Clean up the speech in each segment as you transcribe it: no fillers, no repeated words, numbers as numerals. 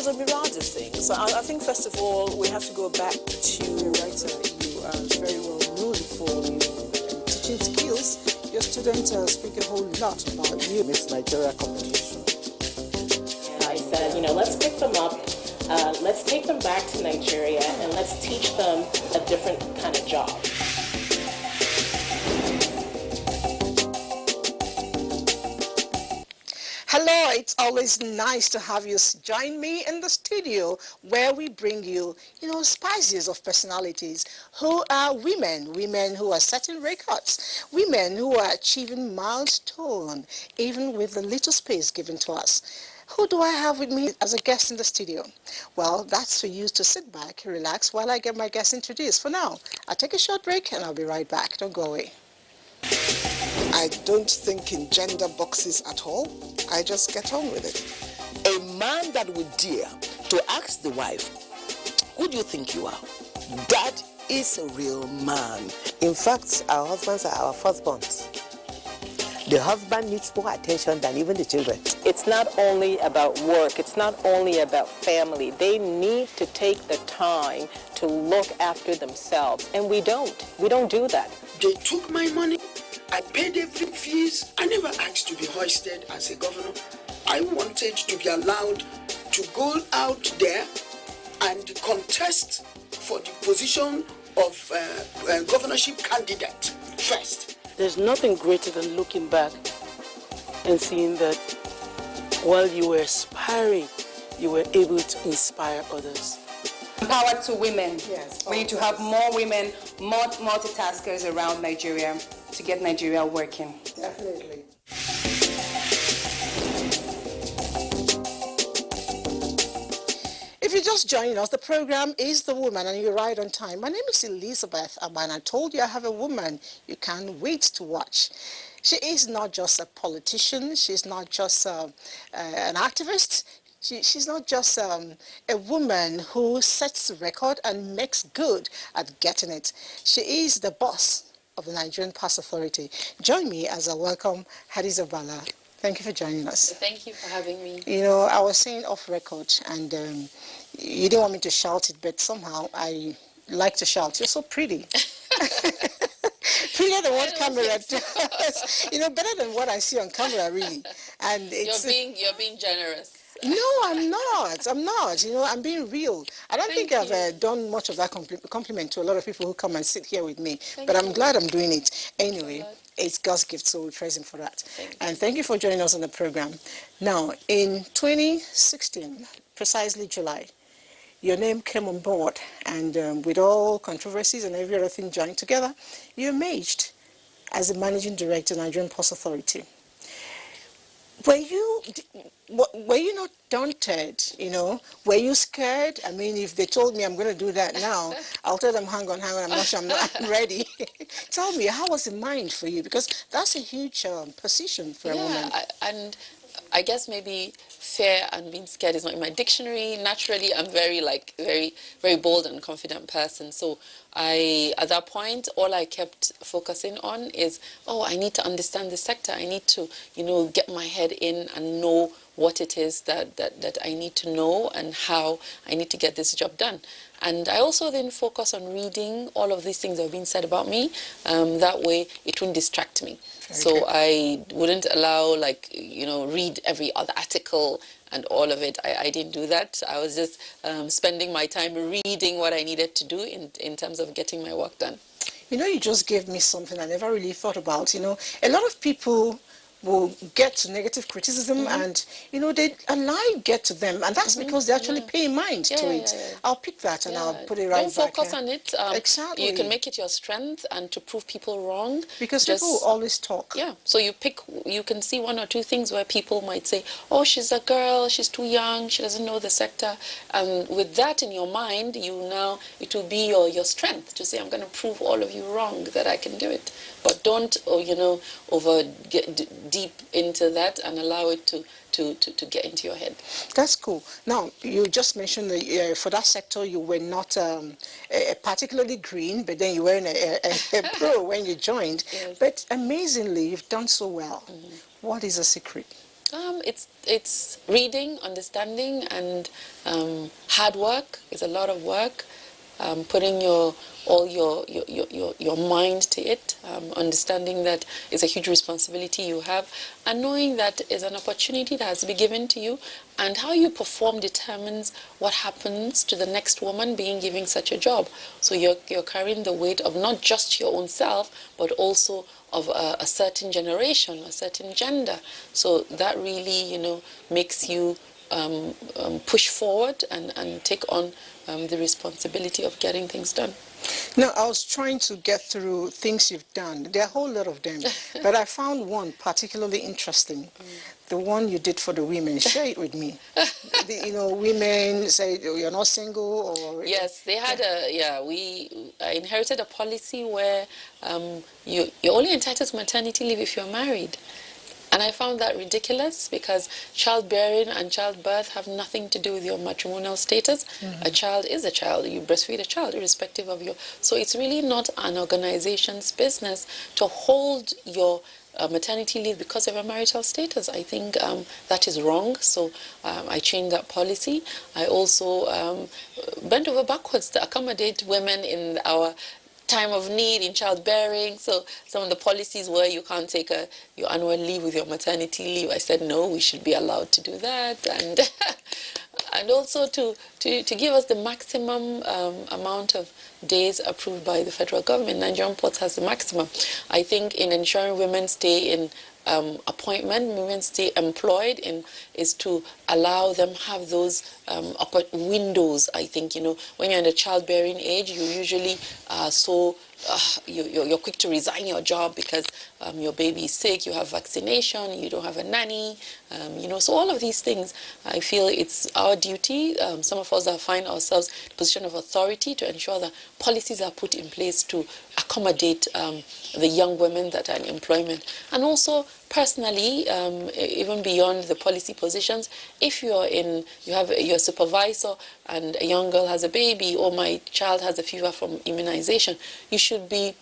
a mirage of things. So I think, first of all, we have to go back to the writer. You are very well known for your teaching skills. Your students speak a whole lot about you. Miss Nigeria competition. And I said, let's pick them up. Let's take them back to Nigeria and let's teach them a different kind of job. Hello, it's always nice to have you join me in the studio where we bring you, spices of personalities who are women who are setting records, women who are achieving milestones, even with the little space given to us. Who do I have with me as a guest in the studio? Well, that's for you to sit back, relax while I get my guest introduced. For now, I'll take a short break and I'll be right back. Don't go away. I don't think in gender boxes at all. I just get on with it. A man that would dare to ask the wife, who do you think you are? That is a real man. In fact, our husbands are our firstborns. The husband needs more attention than even the children. It's not only about work, it's not only about family. They need to take the time to look after themselves, and we don't do that. They took my money, I paid every fees, I never asked to be hoisted as a governor. I wanted to be allowed to go out there and contest for the position of governorship candidate first. There's nothing greater than looking back and seeing that while you were aspiring, you were able to inspire others. Power to women. Yes, we need to have more women, more multitaskers around Nigeria to get Nigeria working. Definitely. If you're just joining us, the program is The Woman, and you're right on time. My name is Elizabeth, and I told you I have a woman you can't wait to watch. She is not just a politician. She's not just an activist. She's not just a woman who sets the record and makes good at getting it. She is the boss of the Nigerian Pass Authority. Join me as I welcome Hadiza Bala. Thank you for joining us. Thank you for having me. I was saying off record, and you didn't want me to shout it, but somehow I like to shout. You're so pretty. Prettier than what camera does. Better than what I see on camera, really. And it's, you're being generous. No, I'm not. I'm being real. I don't think I've done much of that compliment to a lot of people who come and sit here with me. But I'm glad I'm doing it. Anyway, it's God's gift, so we praise Him for that. And thank you for joining us on the program. Now, in 2016, precisely July, your name came on board, and with all controversies and every other thing joined together, you emerged as the Managing Director of the Nigerian Post Authority. Were you not daunted, Were you scared? I mean, if they told me I'm going to do that now, I'll tell them, hang on, I'm not sure I'm ready. Tell me, how was the mind for you? Because that's a huge position for a woman. And I guess maybe fear and being scared is not in my dictionary. Naturally, I'm very bold and confident person. So at that point, all I kept focusing on is, I need to understand the sector. I need to, get my head in and know what it is that I need to know and how I need to get this job done. And I also then focus on reading all of these things that have been said about me. That way, it wouldn't distract me. So I wouldn't allow, read every other article and all of it. I didn't do that. I was just spending my time reading what I needed to do in terms of getting my work done. You just gave me something I never really thought about. A lot of people will get to negative criticism and, they allow it get to them. And that's because they actually pay mind to it. I'll pick that and I'll put it right back. Don't focus on it. Exactly. You can make it your strength and to prove people wrong. Because people will always talk. Yeah. So you can see one or two things where people might say, oh, she's a girl, she's too young, she doesn't know the sector. And with that in your mind, it will be your strength to say, I'm going to prove all of you wrong that I can do it. But don't, get deep into that and allow it to get into your head. That's cool. Now, you just mentioned for that sector you were not particularly green, but then you were a pro when you joined. Yes. But amazingly, you've done so well. What is the secret? It's reading, understanding, and hard work. It's a lot of work. Putting all your mind to it, understanding that it's a huge responsibility you have, and knowing that it's an opportunity that has to be given to you, and how you perform determines what happens to the next woman being given such a job. So you're carrying the weight of not just your own self, but also of a certain generation, a certain gender. So that really, makes you push forward and take on the responsibility of getting things done. No, I was trying to get through things you've done. There are a whole lot of them, but I found one particularly interesting. The one you did for the women. Share it with me. Women say you're not single, or yes, they had I inherited a policy where you're only entitled to maternity leave if you're married. And I found that ridiculous because childbearing and childbirth have nothing to do with your matrimonial status. A child is a child. You breastfeed a child irrespective of your... So it's really not an organization's business to hold your maternity leave because of your marital status. I think that is wrong. So I changed that policy. I also bent over backwards to accommodate women in our time of need in childbearing. So some of the policies where you can't take your annual leave with your maternity leave, I said no, we should be allowed to do that, and and also to give us the maximum amount of days approved by the federal government. Nigerian Ports has the maximum. I think in ensuring women stay in appointment, women stay employed, is to allow them have those windows. I think, when you're in the childbearing age, you usually you're quick to resign your job because your baby is sick, you have vaccination, you don't have a nanny, so all of these things, I feel it's our duty. Some of us find ourselves in a position of authority to ensure that policies are put in place to accommodate the young women that are in employment. And also, personally, even beyond the policy positions, if you're your supervisor and a young girl has a baby, or my child has a fever from immunization, you should be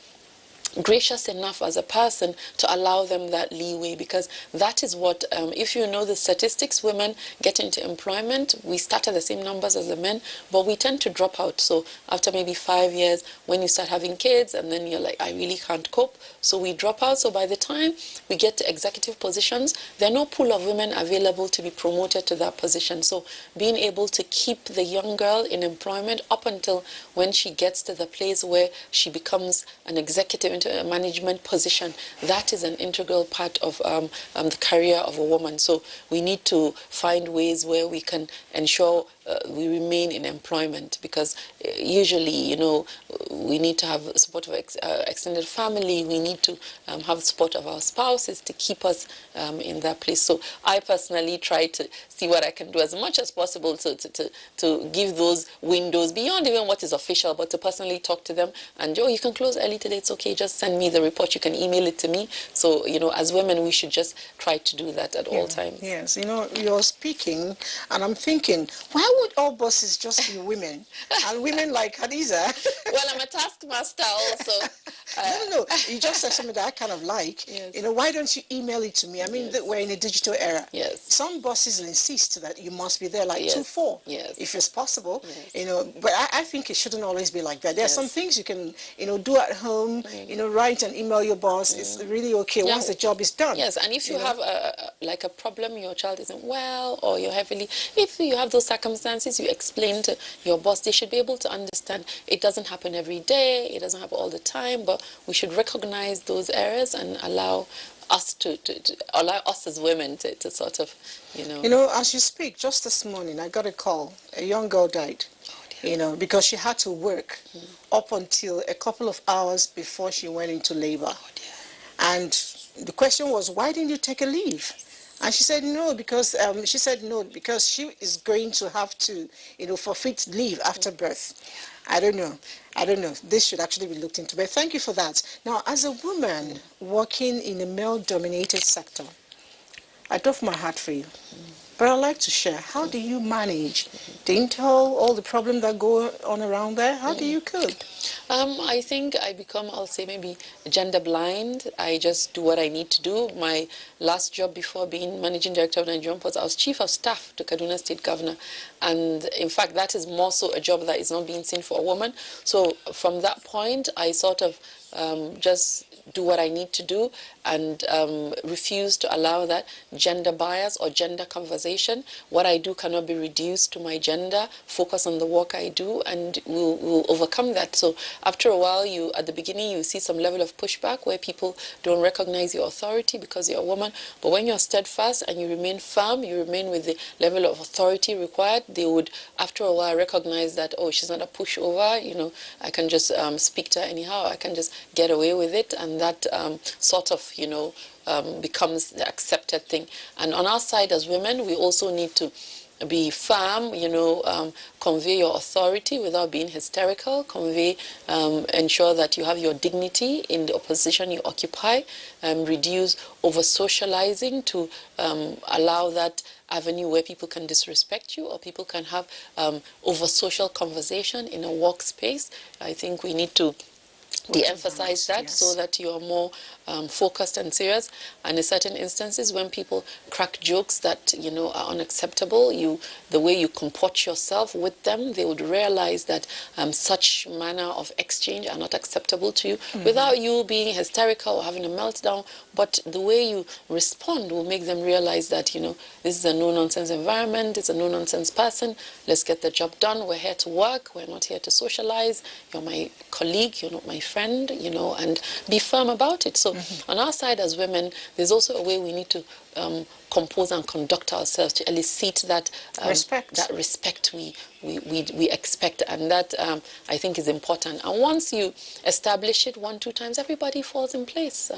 gracious enough as a person to allow them that leeway, because that is what, if you know the statistics, women get into employment, we start at the same numbers as the men, but we tend to drop out. So after maybe 5 years, when you start having kids, and then you're like, I really can't cope, so we drop out. So by the time we get to executive positions, there are no pool of women available to be promoted to that position. So being able to keep the young girl in employment up until when she gets to the place where she becomes an executive into a management position, that is an integral part of the career of a woman. So we need to find ways where we can ensure we remain in employment, because usually, we need to have support of extended family. We need to have support of our spouses to keep us in that place. So I personally try to see what I can do as much as possible to give those windows beyond even what is official, but to personally talk to them. And, you can close early today, it's okay, just send me the report, you can email it to me. So, as women, we should just try to do that at all times. Yes, you're speaking, and I'm thinking, why would all bosses just be women? And women like Hadiza. Well, I'm a taskmaster also. No, you just said something that I kind of like. Yes. Why don't you email it to me? I mean, we're in a digital era. Yes. Some bosses insist that you must be there like Yes. 2-4, Yes. if it's possible. Yes. But I think it shouldn't always be like that. There are Yes. some things you can, do at home. Write and email your boss. It's really okay once the job is done. Yes, and if you have a problem, your child isn't well, or you're if you have those circumstances, you explain to your boss. They should be able to understand it doesn't happen every day, it doesn't happen all the time, but we should recognize those areas and allow us allow us as women to sort of, As you speak, just this morning, I got a call. A young girl died. Because she had to work up until a couple of hours before she went into labor. And the question was, why didn't you take a leave? And she said no, because she is going to have to, forfeit leave after birth. I don't know. This should actually be looked into. But thank you for that. Now, as a woman working in a male-dominated sector, I doff my hat for you. But I'd like to share, how do you manage the intel, all the problems that go on around there? How do you cope? I think I become, I'll say, maybe gender blind. I just do what I need to do. My last job before being managing director of Nigerian Ports, I was chief of staff to Kaduna State Governor. And in fact, that is more so a job that is not being seen for a woman. So from that point, I sort of just do what I need to do and refuse to allow that gender bias or gender conversation. What I do cannot be reduced to my gender. Focus on the work I do, and we'll overcome that. So after a while, at the beginning, you see some level of pushback where people don't recognize your authority because you're a woman. But when you're steadfast and you remain firm, you remain with the level of authority required, they would, after a while, recognize that, oh, she's not a pushover, I can just speak to her anyhow, I can just get away with it, and that sort of, becomes the accepted thing. And on our side as women, we also need to be firm, convey your authority without being hysterical, ensure that you have your dignity in the position you occupy, reduce over-socializing to allow that avenue where people can disrespect you or people can have over-social conversation in a workspace. I think we need to de-emphasize that, so that you are more focused and serious. And in certain instances, when people crack jokes that are unacceptable, the way you comport yourself with them, they would realize that such manner of exchange are not acceptable to you, without you being hysterical or having a meltdown. But the way you respond will make them realize that this is a no-nonsense environment, it's a no-nonsense person. Let's get the job done. We're here to work. We're not here to socialize. You're my colleague. You're not my friend. And be firm about it. So on our side as women, there's also a way we need to compose and conduct ourselves to elicit that respect we expect, and that I think is important. And once you establish it 1-2 times, everybody falls in place.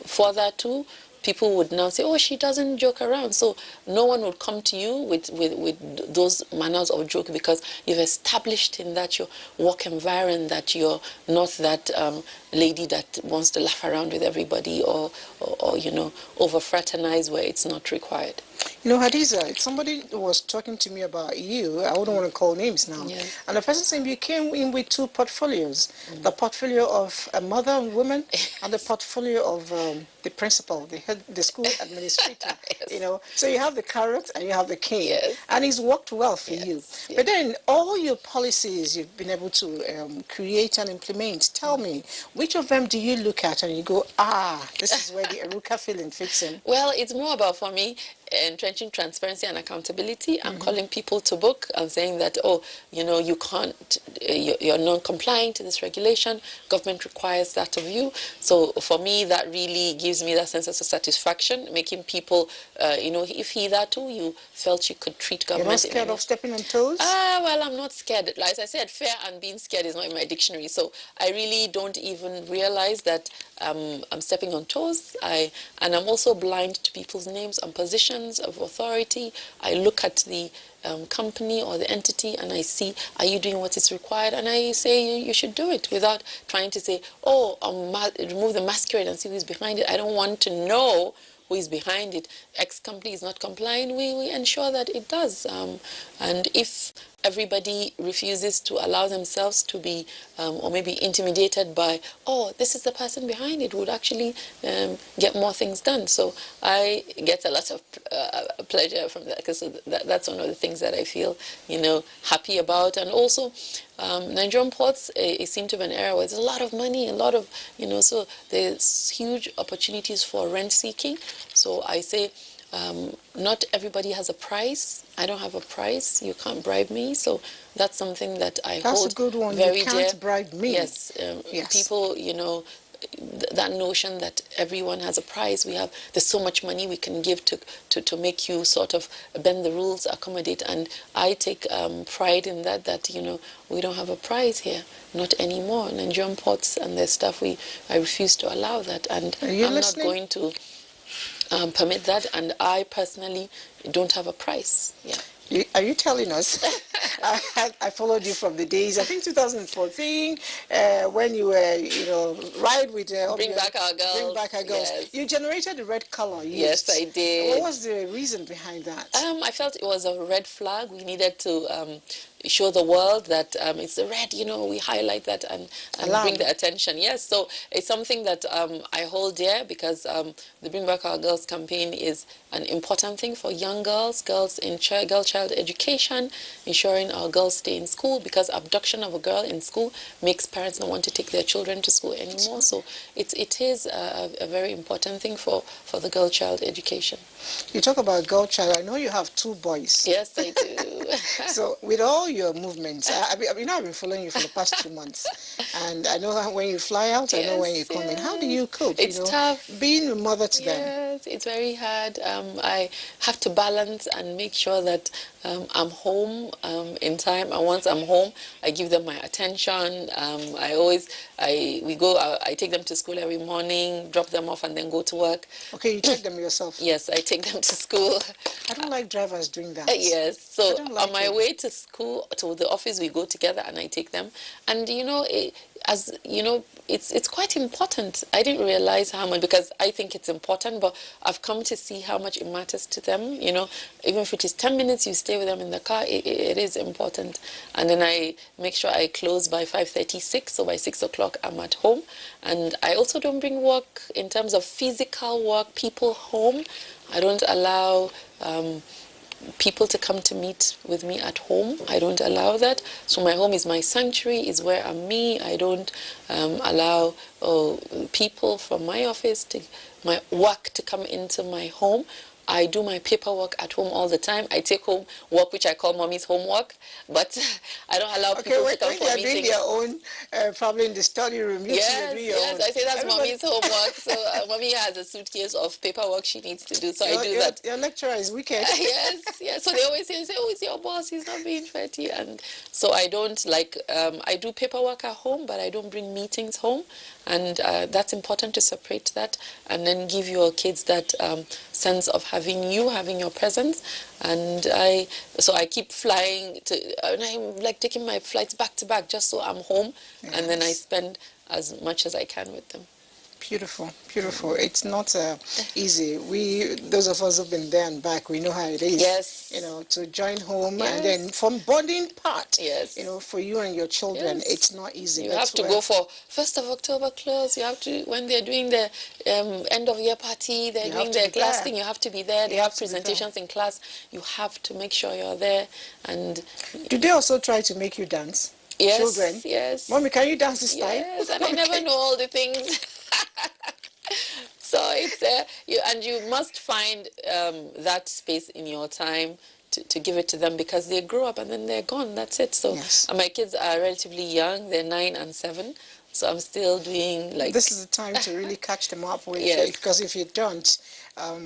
For that too, people would now say, oh, she doesn't joke around. So no one would come to you with those manners of joke, because you've established in that your work environment that you're not that lady that wants to laugh around with everybody or over-fraternize where it's not required. Hadiza, somebody was talking to me about you. I wouldn't want to call names now. Yeah. And the person saying you came in with 2 portfolios. The portfolio of a mother and woman and the portfolio of the principal, the school administrator. Yes. So you have the carrot and you have the cane. Yes. And it's worked well for you. Yes. But then all your policies you've been able to create and implement, tell me, which of them do you look at and you go, this is where the Eruka feeling fits in? Well, it's more about, for me, entrenching transparency and accountability and calling people to book and saying that, you can't, you're non-compliant to this regulation, government requires that of you. So for me, that really gives me that sense of satisfaction, making people, if hitherto you felt you could treat government. You're not scared of stepping on toes? Well, I'm not scared. Like I said, fear and being scared is not in my dictionary. So I really don't even realize that I'm stepping on toes. And I'm also blind to people's names and positions of authority. I look at the company or the entity and I see, are you doing what is required? And I say, you should do it, without trying to say, remove the masquerade and see who's behind it. I don't want to know who is behind it. X company is not complying, we ensure that it does. And if everybody refuses to allow themselves to be or maybe intimidated by, this is the person behind it, would actually get more things done. So I get a lot of pleasure from that, because that's one of the things that I feel happy about. And also Nigerian ports, it seemed to be an area where there's a lot of money, a lot of so there's huge opportunities for rent seeking. So I say, not everybody has a price. I don't have a price. You can't bribe me. So that's something that I hold very dear. That's a good one. You can't bribe me. Yes. People, that notion that everyone has a price. There's so much money we can give to make you sort of bend the rules, accommodate. And I take pride in that we don't have a price here. Not anymore. Nigerian ports and their stuff, I refuse to allow that. And I'm not going to permit that, and I personally don't have a price. Yeah. Are you telling us? I followed you from the days, I think 2014, when you were, ride with... Bring back our girls. Bring back our girls. Yes. You generated the red color used. Yes, I did. What was the reason behind that? I felt it was a red flag. We needed to show the world that it's the red, we highlight that and bring the attention. Yes, so it's something that I hold dear, because the Bring Back Our Girls campaign is an important thing for young girls, girls in girl-child education, ensuring our girls stay in school, because abduction of a girl in school makes parents not want to take their children to school anymore. So it is a very important thing for the girl-child education. You talk about girl-child. I know you have 2 boys. Yes, I do. So with all your movements, I've been following you for the past 2 months, and I know when you fly out, I know when you come in. How do you cope? It's tough. Being a mother to them. Yes, it's very hard. I have to balance and make sure that I'm home in time, and once I'm home, I give them my attention. I take them to school every morning, drop them off, and then go to work. Okay, you take them yourself? Yes, I take them to school. I don't like drivers doing that. Yes, so on my way to school, to the office, we go together and I take them. And it's quite important. I didn't realize how much, because I think it's important, but I've come to see how much it matters to them. Even if it is 10 minutes, you stay with them in the car, it is important. And then I make sure I close by 5:36, so by 6 o'clock I'm at home. And I also don't bring work, in terms of physical work, people home. I don't allow people to come to meet with me at home. I don't allow that. So my home is my sanctuary, is where I'm me. I don't allow people from my office, my work, to come into my home. I do my paperwork at home all the time. I take home work which I call mommy's homework, but I don't allow people to come for meetings. Doing their own, probably in the study room. Yes, I say that's mommy's homework. So mommy has a suitcase of paperwork she needs to do, so I do that. Your lecturer is wicked. Yes. So they always say, oh, it's your boss, he's not being fatty. And so I don't I do paperwork at home, but I don't bring meetings home. And that's important, to separate that and then give your kids that sense of having your presence. And I keep flying and I'm taking my flights back to back just so I'm home. Yes. And then I spend as much as I can with them. Beautiful, beautiful. It's not easy. Those of us who've been there and back, we know how it is. Yes. To join home, and then from bonding part. Yes. For you and your children, it's not easy. You have to go for 1st of October close. You have to, when they're doing the end of year party, they're doing their class thing. You have to be there. They have presentations in class. You have to make sure you're there. And do they also try to make you dance? Yes. Children. Yes. Mommy, can you dance this time? Yes. And I never know all the things. So it's and you must find that space in your time to give it to them, because they grow up and then they're gone. That's it. So my kids are relatively young. They're 9 and 7. So I'm still doing This is the time to really catch them up with it, because if you don't,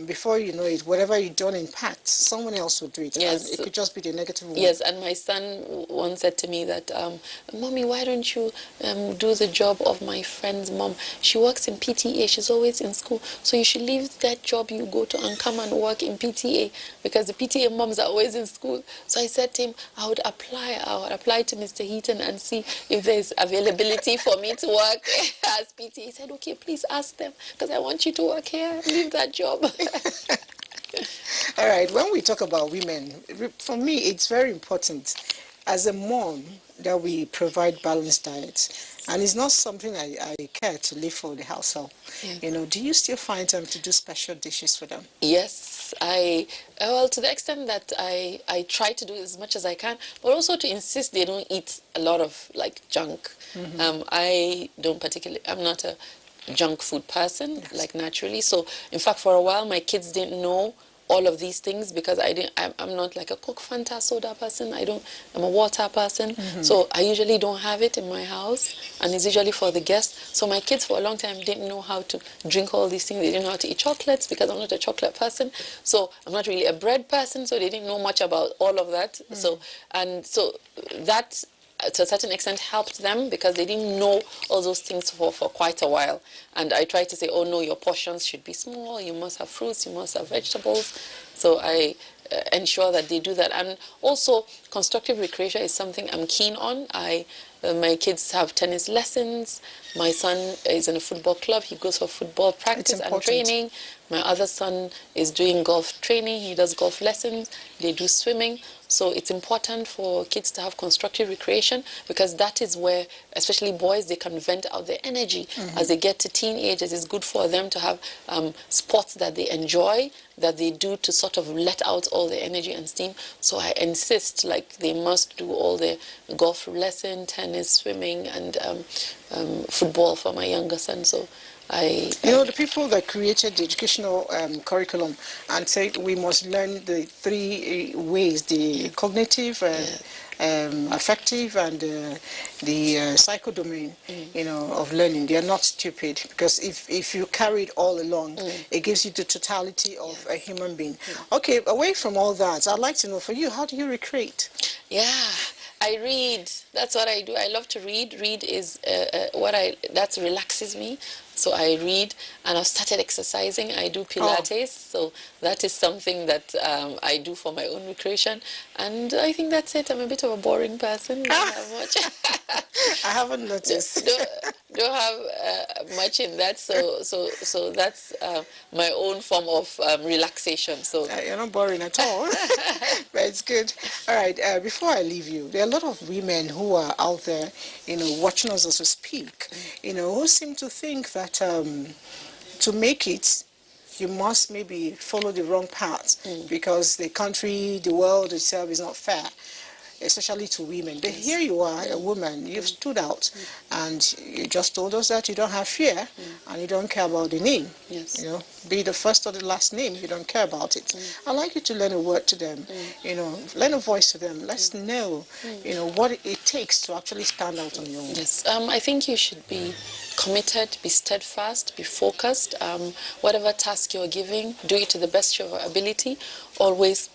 before you know it, whatever you've done in part, someone else will do it. Yes. And it could just be the negative one. Yes, and my son once said to me that, Mommy, why don't you do the job of my friend's mom? She works in PTA. She's always in school. So you should leave that job you go to and come and work in PTA, because the PTA moms are always in school. So I said to him, I would apply to Mr. Heaton and see if there's availability for me to work as PTA. He said, okay, please ask them, because I want you to work here. Leave that job. All right, when we talk about women, for me, it's very important as a mom that we provide balanced diets. And it's not something I care to leave for the household. Yeah. Do you still find time to do special dishes for them? Yes, to the extent that I try to do as much as I can, but also to insist they don't eat a lot of junk. Mm-hmm. I'm not a junk food person, naturally. So in fact, for a while, my kids didn't know all of these things, because I'm not like a Coke, Fanta, soda person. I'm a water person. Mm-hmm. So I usually don't have it in my house, and it's usually for the guests. So my kids for a long time didn't know how to drink all these things. They didn't know how to eat chocolates, because I'm not a chocolate person. So I'm not really a bread person, so they didn't know much about all of that. Mm. So that to a certain extent helped them, because they didn't know all those things for quite a while. And I tried to say, oh no, your portions should be small, you must have fruits, you must have vegetables. So I ensure that they do that. And also, constructive recreation is something I'm keen on. My kids have tennis lessons. My son is in a football club. He goes for football practice and training. My other son is doing golf training. He does golf lessons. They do swimming. So it's important for kids to have constructive recreation, because that is where, especially boys, they can vent out their energy. As they get to teenagers, it's good for them to have sports that they enjoy, that they do to sort of let out all their energy and steam. So I insist, like, they must do all their golf lesson, tennis, swimming, and football for my younger son. So the people that created the educational curriculum and said we must learn the 3 ways, the cognitive, affective, and the psychodomain, of learning. They are not stupid, because if you carry it all along, it gives you the totality of a human being. Okay, away from all that, I'd like to know, for you, how do you recreate? Yeah, I read. That's what I do. I love to read. Read is that relaxes me. So I read, and I've started exercising. I do Pilates, so that is something that I do for my own recreation. And I think that's it. I'm a bit of a boring person. Don't have much. I haven't noticed. Don't have much in that. So that's my own form of relaxation. So you're not boring at all. But it's good. All right. Before I leave you, there are a lot of women who are out there, watching us as we speak, who seem to think that to make it, you must maybe follow the wrong path, because the country, the world itself is not fair, especially to women. But here you are, a woman, you've stood out, and you just told us that you don't have fear, and you don't care about the name. Yes. Be the first or the last name, you don't care about it. I'd like you to lend a word to them, lend a voice to them. Let's know, what it takes to actually stand out on your own. Yes, I think you should be committed, be steadfast, be focused. Whatever task you're giving, do it to the best of your ability. Always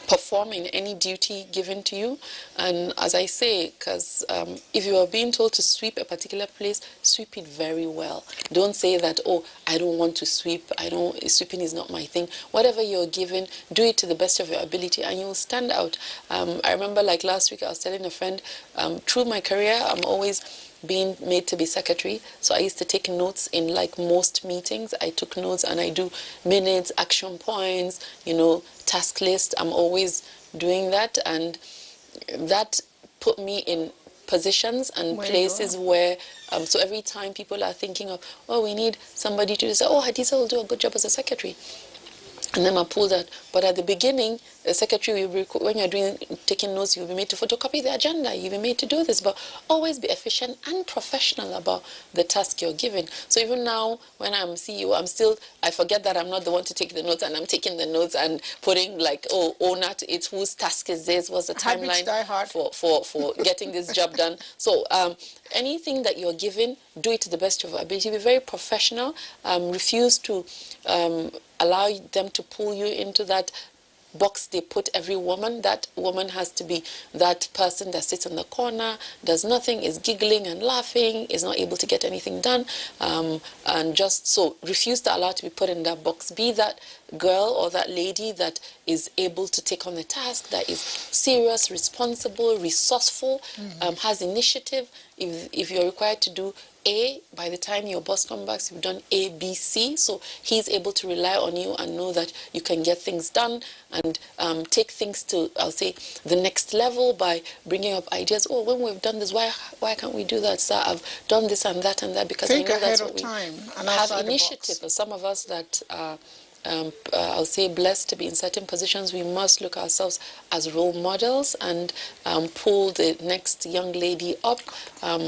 perform in any duty given to you. And as I say, because if you are being told to sweep a particular place, sweep it very well. Don't say that, oh, I don't want to sweep, sweeping is not my thing. Whatever you're given, do it to the best of your ability, and you'll stand out. I remember, like last week, I was telling a friend, through my career, I'm always being made to be secretary. So I used to take notes in, like, most meetings. I took notes, and I do minutes, action points, task list. I'm always doing that, and that put me in positions and places where so every time people are thinking of, oh, we need somebody to say, oh, Hadiza will do a good job as a secretary, and then I pull that. But at the beginning, the secretary, when you're taking notes, you'll be made to photocopy the agenda. You'll be made to do this. But always be efficient and professional about the task you're given. So even now, when I'm CEO, I forget that I'm not the one to take the notes, and I'm taking the notes and putting, like, owner to it. Whose task is this? What's the timeline for getting this job done? So anything that you're given, do it to the best of your ability. Be very professional. Refuse to allow them to pull you into that box they put every woman. That woman has to be that person that sits in the corner, does nothing, is giggling and laughing, is not able to get anything done, and just so refuse to allow to be put in that box. Be that girl or that lady that is able to take on the task, that is serious, responsible, resourceful, has initiative. If you're required to do A, by the time your boss comes back, you've done A, B, C. So he's able to rely on you and know that you can get things done, and take things to, I'll say, the next level by bringing up ideas. Oh, when we've done this, why can't we do that, sir? I've done this and that, because I know that's what we have initiative. For some of us that I'll say blessed to be in certain positions, we must look ourselves as role models and pull the next young lady up,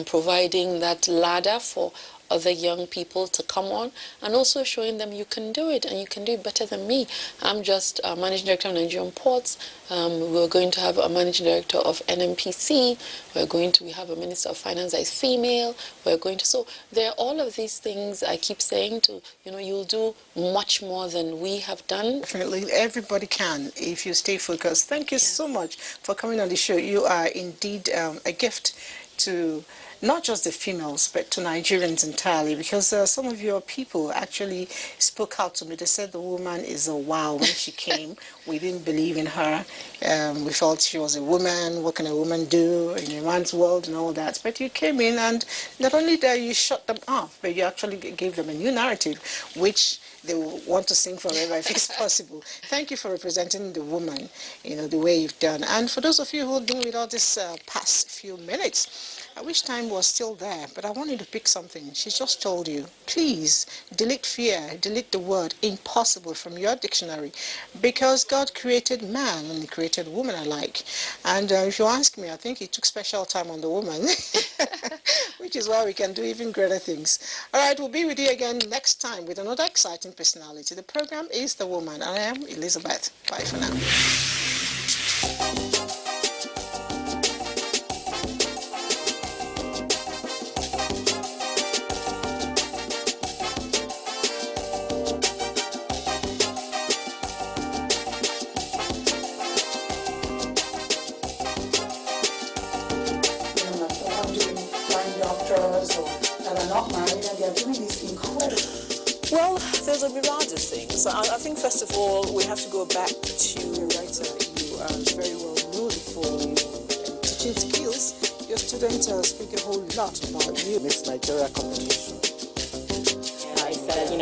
providing that ladder for other young people to come on, and also showing them you can do it, and you can do it better than me. I'm just a managing director of Nigerian ports. We're going to have a managing director of NMPC. We have a minister of finance that is female. So there are all of these things I keep saying to, you'll do much more than we have done. Definitely, everybody can if you stay focused. Thank you so much for coming on the show. You are indeed a gift to not just the females, but to Nigerians entirely, because some of your people actually spoke out to me. They said the woman is a wow. When she came, we didn't believe in her. We felt she was a woman. What can a woman do in a man's world and all that? But you came in, and not only that you shut them off, but you actually gave them a new narrative, which they will want to sing forever if it's possible. Thank you for representing the woman, the way you've done. And for those of you who have been with us this past few minutes, I wish time was still there, but I want you to pick something. She just told you, please delete fear, delete the word impossible from your dictionary, because God created man and he created woman alike. And if you ask me, I think he took special time on the woman, which is why we can do even greater things. All right, we'll be with you again next time with another exciting personality. The program is The Woman. I am Elizabeth. Bye for now. Well, there's a myriad of things. I think, first of all, we have to go back to the writer. You are very well known for your teaching skills. Your students speak a whole lot about you. Miss Nigeria competition.